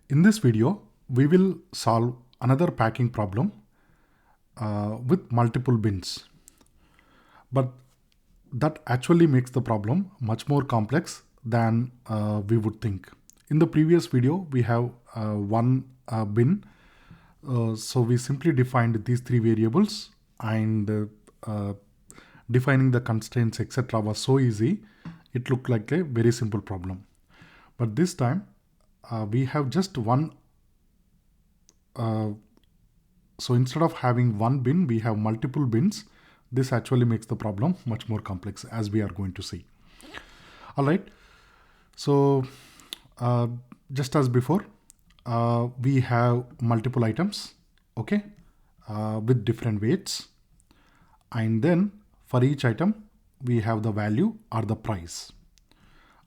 In this video, we will solve another packing problem with multiple bins. But that actually makes the problem much more complex than we would think. In the previous video, we have one bin. So we simply defined these three variables, and defining the constraints, etc. was so easy. It looked like a very simple problem. But this time, we have just one. So instead of having one bin, we have multiple bins. This actually makes the problem much more complex, as we are going to see. All right. So just as before, we have multiple items, okay, with different weights. And then for each item, we have the value or the price.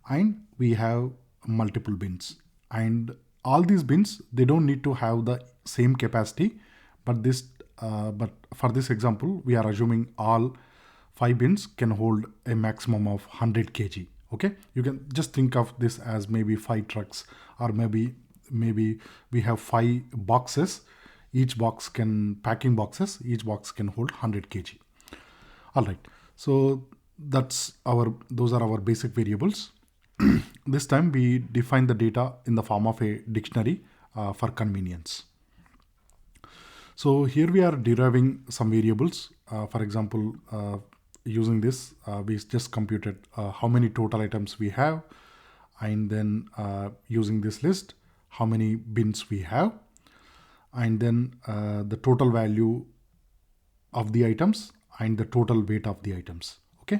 And we have multiple bins. And all these bins, they don't need to have the same capacity, but for this example, we are assuming all 5 bins can hold a maximum of 100 kg. Okay, you can just think of this as maybe 5 trucks, or maybe we have 5 boxes. Each box packing boxes, each box can hold 100 kg. All right, so those are our basic variables. This time we define the data in the form of a dictionary for convenience. So here we are deriving some variables. For example, using this, we just computed how many total items we have, and then using this list, how many bins we have, and then the total value of the items and the total weight of the items. Okay.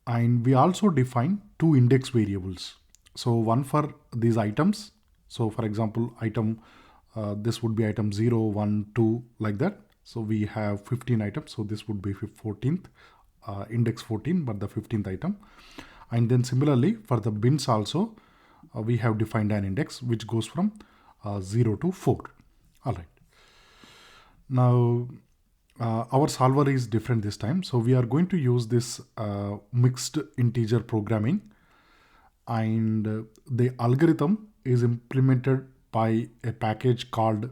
And we also define 2 index variables. So one for these items. So for example, this would be item 0, 1, 2, like that. So we have 15 items. So this would be 14th, index 14, but the 15th item. And then similarly for the bins also, we have defined an index which goes from 0 to 4. All right. Now, our solver is different this time. So we are going to use this mixed integer programming, and the algorithm is implemented by a package called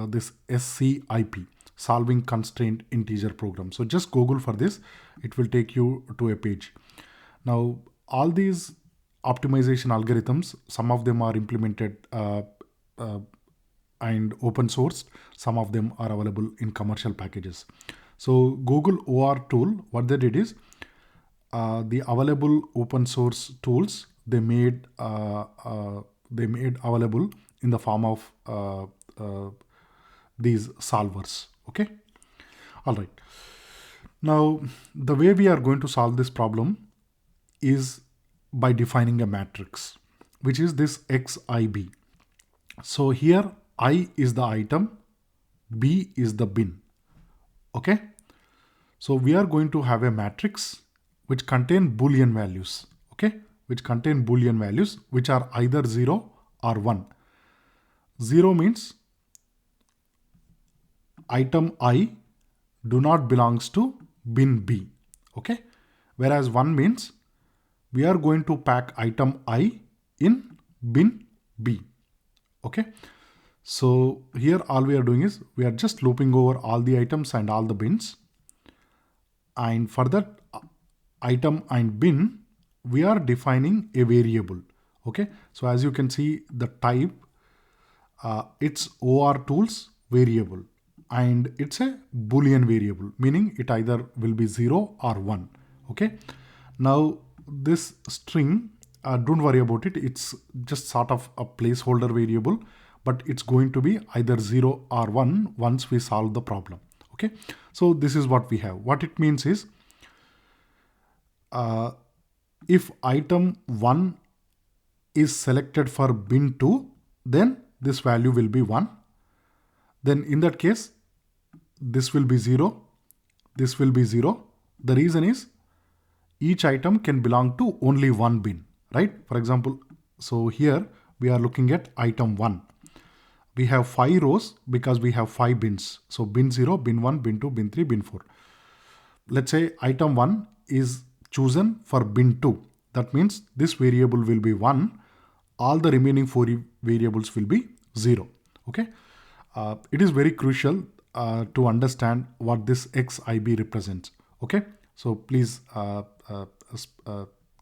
this SCIP, solving constraint integer program. So just Google for this. It will take you to a page. Now, all these optimization algorithms, some of them are implemented and open sourced. Some of them are available in commercial packages. So Google OR tool, what they did is the available open source tools they made available in the form of these solvers. Okay. All right. Now the way we are going to solve this problem is by defining a matrix, which is this XIB. So here I is the item, B is the bin. Okay. So we are going to have a matrix which contain Boolean values. Okay. Which contain Boolean values which are either 0 or 1. 0 means item I do not belongs to bin B. Okay. Whereas 1 means we are going to pack item I in bin B. Okay. So here all we are doing is we are just looping over all the items and all the bins. And for that item and bin, we are defining a variable. Okay. So as you can see, the type, it's OR tools variable, and it's a Boolean variable, meaning it either will be 0 or 1. Okay. Now this string, don't worry about it. It's just sort of a placeholder variable, but it's going to be either 0 or 1 once we solve the problem. Okay. So this is what we have. What it means is, if item 1 is selected for bin 2, then this value will be 1. Then in that case, this will be 0. This will be 0. The reason is each item can belong to only one bin, right? For example, so here we are looking at item 1. We have 5 rows because we have 5 bins. So bin 0, bin 1, bin 2, bin 3, bin 4. Let's say item 1 is chosen for bin 2. That means this variable will be 1 all the remaining 4 variables will be 0. Okay. It is very crucial to understand what this xib represents. Okay. So please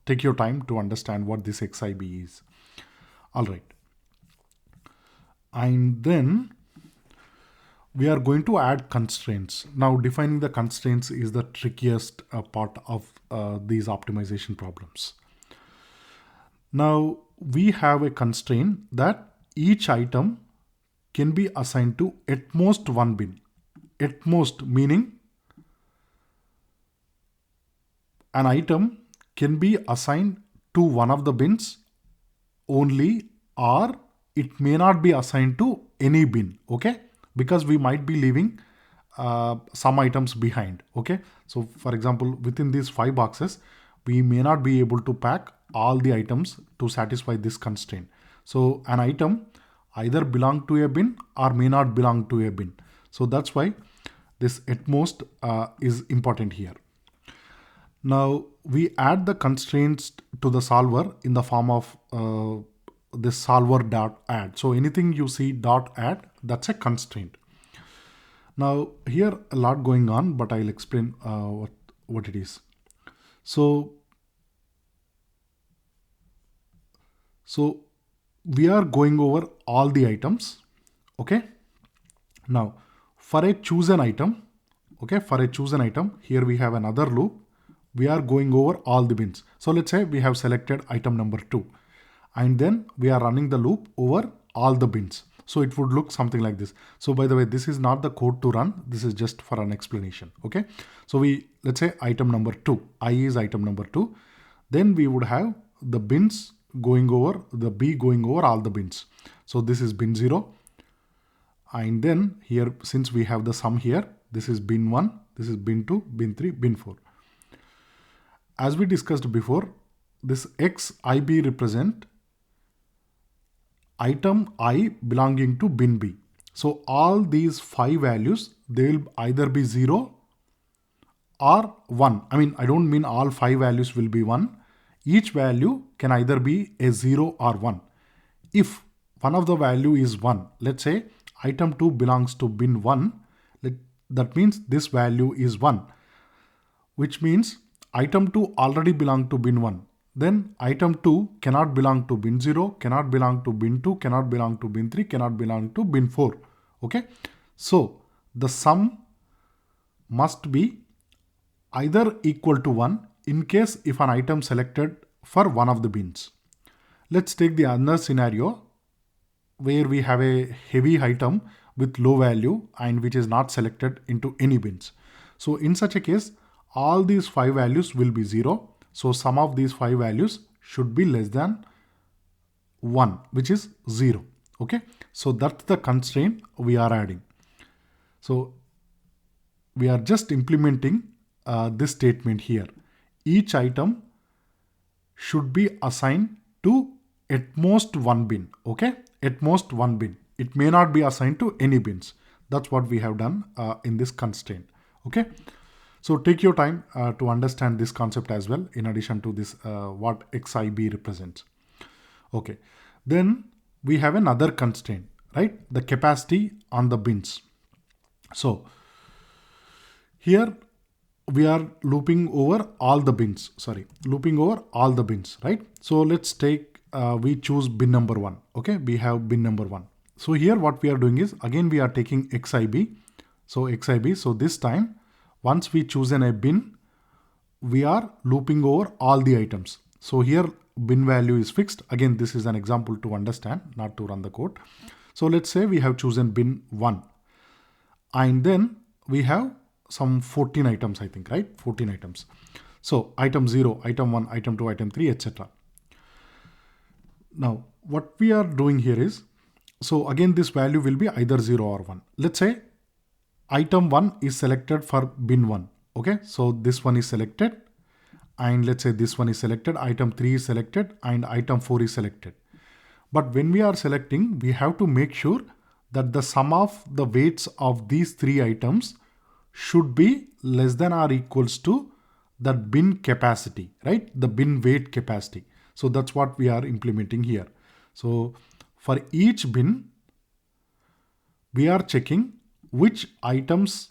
take your time to understand what this xib is. All right. And then we are going to add constraints. Now, defining the constraints is the trickiest part of these optimization problems. Now, we have a constraint that each item can be assigned to at most one bin. At most meaning an item can be assigned to one of the bins only, or it may not be assigned to any bin. Okay. Because we might be leaving some items behind. Okay. So for example, within these 5 boxes, we may not be able to pack all the items to satisfy this constraint. So an item either belong to a bin or may not belong to a bin. So that's why this at most is important here. Now we add the constraints to the solver in the form of this solver dot add. So anything you see dot add, that's a constraint. Now here a lot going on, but I'll explain what it is. So we are going over all the items. Okay. Now for a chosen item, okay, for a chosen item, here we have another loop. We are going over all the bins. So let's say we have selected item number 2. And then we are running the loop over all the bins. So it would look something like this. So by the way, this is not the code to run. This is just for an explanation. Okay. So let's say item number 2, I is item number 2. Then we would have the bins going over, the B going over all the bins. So this is bin 0. And then here, since we have the sum here, this is bin 1, this is bin 2, bin 3, bin 4. As we discussed before, this xib represent item I belonging to bin B. So all these 5 values, they will either be 0 or 1. I mean, I don't mean all 5 values will be 1. Each value can either be a 0 or 1. If one of the value is 1, let's say item 2 belongs to bin 1, that means this value is 1, which means item 2 already belong to bin 1. Then item 2 cannot belong to bin 0, cannot belong to bin 2, cannot belong to bin 3, cannot belong to bin 4. Okay. So the sum must be either equal to 1 in case if an item selected for one of the bins. Let's take the other scenario where we have a heavy item with low value and which is not selected into any bins. So in such a case, all these 5 values will be 0. So sum of these 5 values should be less than 1, which is 0. Okay. So that's the constraint we are adding. So we are just implementing this statement here. Each item should be assigned to at most one bin. Okay. At most one bin. It may not be assigned to any bins. That's what we have done in this constraint. Okay. So take your time to understand this concept as well, in addition to this, what xib represents. Okay. Then we have another constraint, right? The capacity on the bins. So here we are looping over all the bins, right? So let's take, we choose bin number 1. Okay. We have bin number 1. So here what we are doing is, again, we are taking xib. So xib, so this time, once we chosen a bin, we are looping over all the items. So here bin value is fixed. Again, this is an example to understand, not to run the code. So let's say we have chosen bin 1. And then we have some 14 items, I think, right? 14 items. So item 0, item 1, item 2, item 3, etc. Now, what we are doing here is, so again, this value will be either 0 or 1. Let's say item 1 is selected for bin 1. Okay, so this one is selected, and let's say this one is selected, item 3 is selected, and item 4 is selected. But when we are selecting, we have to make sure that the sum of the weights of these 3 items should be less than or equals to the bin capacity, right? The bin weight capacity. So that's what we are implementing here. So for each bin, we are checking which items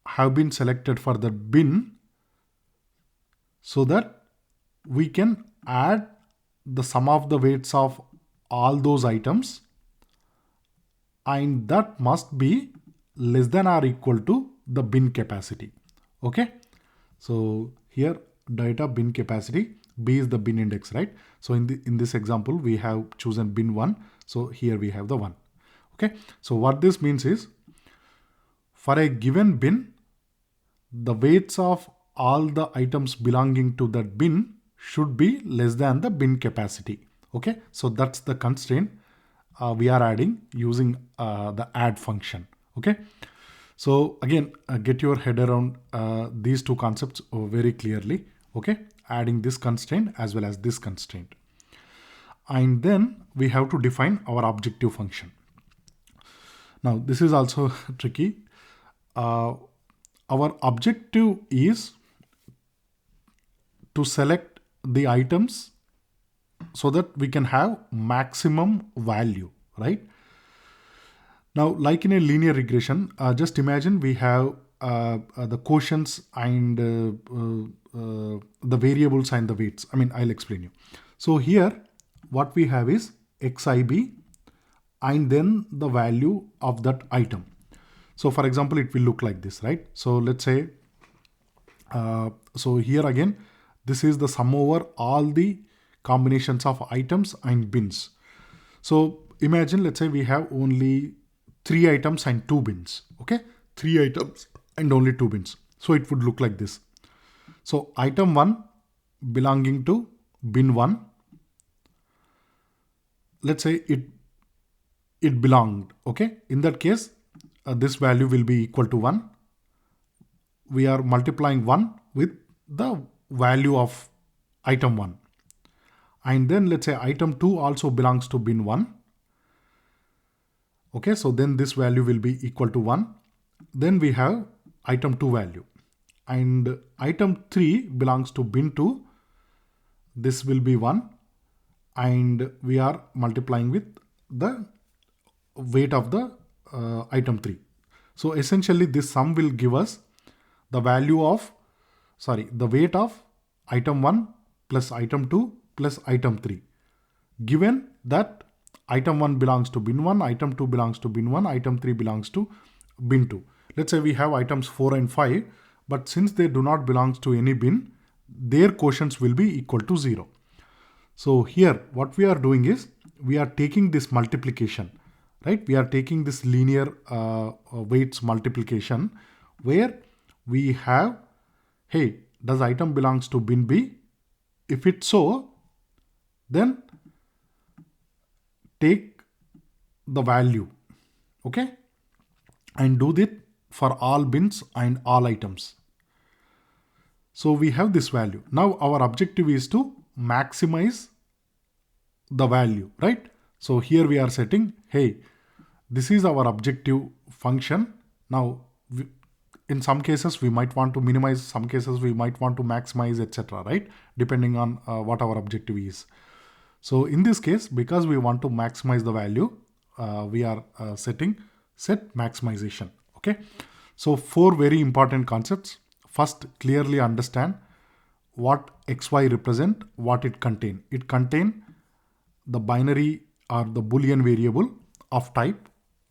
have been selected for the bin so that we can add the sum of the weights of all those items, and that must be less than or equal to the bin capacity. Okay. So here data bin capacity, B is the bin index, right? So in this example, we have chosen bin 1. So here we have the 1. Okay. So what this means is, for a given bin, the weights of all the items belonging to that bin should be less than the bin capacity. Okay. So that's the constraint we are adding using the add function. Okay. So again, get your head around these two concepts very clearly. Okay. Adding this constraint as well as this constraint. And then we have to define our objective function. Now this is also tricky. Our objective is to select the items so that we can have maximum value, right? Now, like in a linear regression, just imagine we have the quotients and the variables and the weights. I mean, I'll explain you. So here, what we have is xib and then the value of that item. So for example, it will look like this, right? So let's say, so here again, this is the sum over all the combinations of items and bins. So imagine, let's say we have only 3 items and 2 bins. Okay, 3 items and only 2 bins. So it would look like this. So item 1 belonging to bin 1. Let's say it belonged. Okay, in that case, this value will be equal to 1. We are multiplying 1 with the value of item 1. And then let's say item 2 also belongs to bin 1. Okay, so then this value will be equal to 1. Then we have item 2 value. And item 3 belongs to bin 2. This will be 1. And we are multiplying with the weight of the item 3. So essentially this sum will give us the value of, the weight of item 1 plus item 2 plus item 3. Given that item 1 belongs to bin 1, item 2 belongs to bin 1, item 3 belongs to bin 2. Let's say we have items 4 and 5, but since they do not belong to any bin, their quotients will be equal to 0. So here what we are doing is we are taking this multiplication, right? We are taking this linear weights multiplication where we have, hey, does item belongs to bin B? If it's so, then take the value, okay, and do that for all bins and all items. So we have this value. Now our objective is to maximize the value, right? So here we are setting, hey, this is our objective function. Now, in some cases, we might want to minimize, some cases we might want to maximize, etc., right? Depending on what our objective is. So in this case, because we want to maximize the value, we are setting set maximization. Okay. So 4 very important concepts. First, clearly understand what XY represent, what it contain. It contain the binary or the Boolean variable of type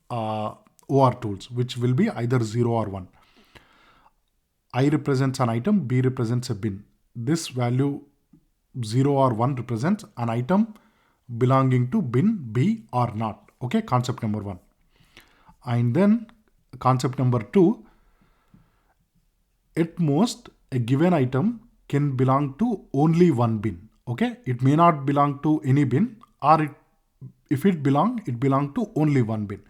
OR tools, which will be either 0 or 1. I represents an item, B represents a bin. This value 0 or 1 represents an item belonging to bin B or not. Okay, concept number 1. And then concept number 2, at most a given item can belong to only one bin. Okay, it may not belong to any bin, or if it belong to only one bin.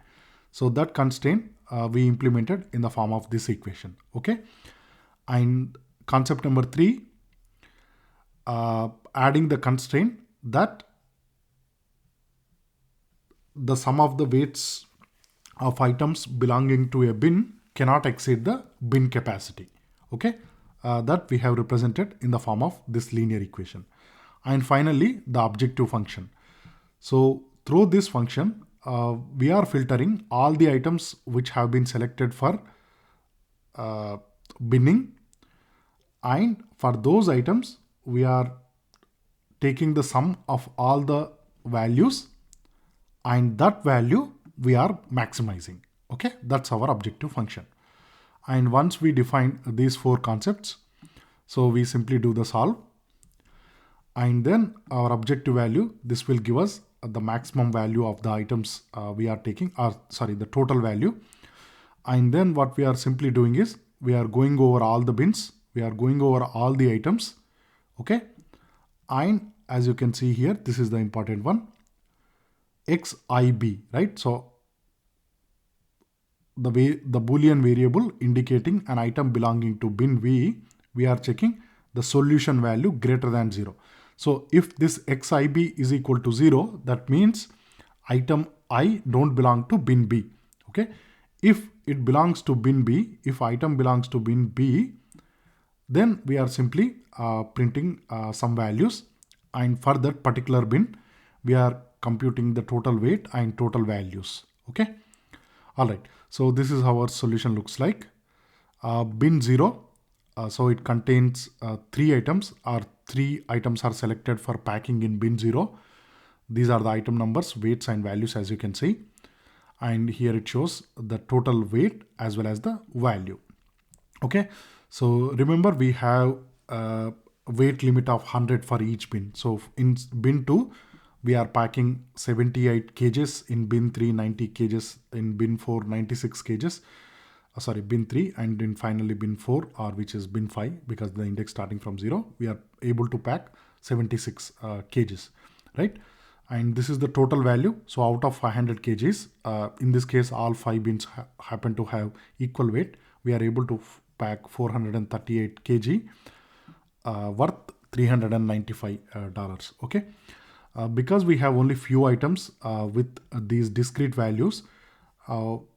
So that constraint we implemented in the form of this equation. Okay. And concept number 3, adding the constraint that the sum of the weights of items belonging to a bin cannot exceed the bin capacity. Okay, that we have represented in the form of this linear equation. And finally, the objective function. So through this function, we are filtering all the items which have been selected for binning, and for those items we are taking the sum of all the values, and that value we are maximizing. Okay, that's our objective function. And once we define these four concepts, so we simply do the solve, and then our objective value, this will give us the maximum value of the items we are taking, or sorry, the total value. And then what we are simply doing is we are going over all the bins, we are going over all the items. Okay, and as you can see here, this is the important one, xib, right? So the Boolean variable indicating an item belonging to bin V, we are checking the solution value greater than 0. So if this xib is equal to 0, that means item I don't belong to bin B. Okay, if it belongs to bin B, if item belongs to bin B, then we are simply printing some values, and for that particular bin we are computing the total weight and total values. Okay, all right, so this is how our solution looks like. Bin 0, so it contains 3 items, or 3 items are selected for packing in bin 0. These are the item numbers, weights and values, as you can see, and here it shows the total weight as well as the value. Okay, so remember we have a weight limit of 100 for each bin. So in bin 2 we are packing 78 kgs, in bin 3 90 kgs, in bin 4 96 kgs, sorry, bin 3, and in finally bin 4, or which is bin 5, because the index starting from 0, we are able to pack 76 kgs, right? And this is the total value. So out of 500 kgs, in this case all 5 bins happen to have equal weight, we are able to pack 438 kg worth $395. Okay, because we have only few items with these discrete values,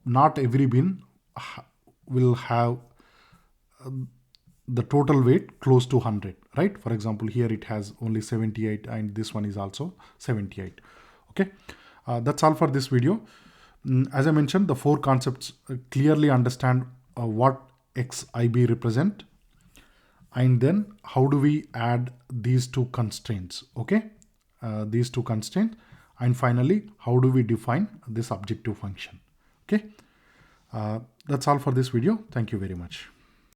not every bin will have the total weight close to 100, right? For example, here it has only 78, and this one is also 78. Okay, that's all for this video. As I mentioned, the 4 concepts clearly understand what xib represent, and then how do we add these 2 constraints. Okay, these 2 constraints, and finally how do we define this objective function. Okay, that's all for this video. Thank you very much.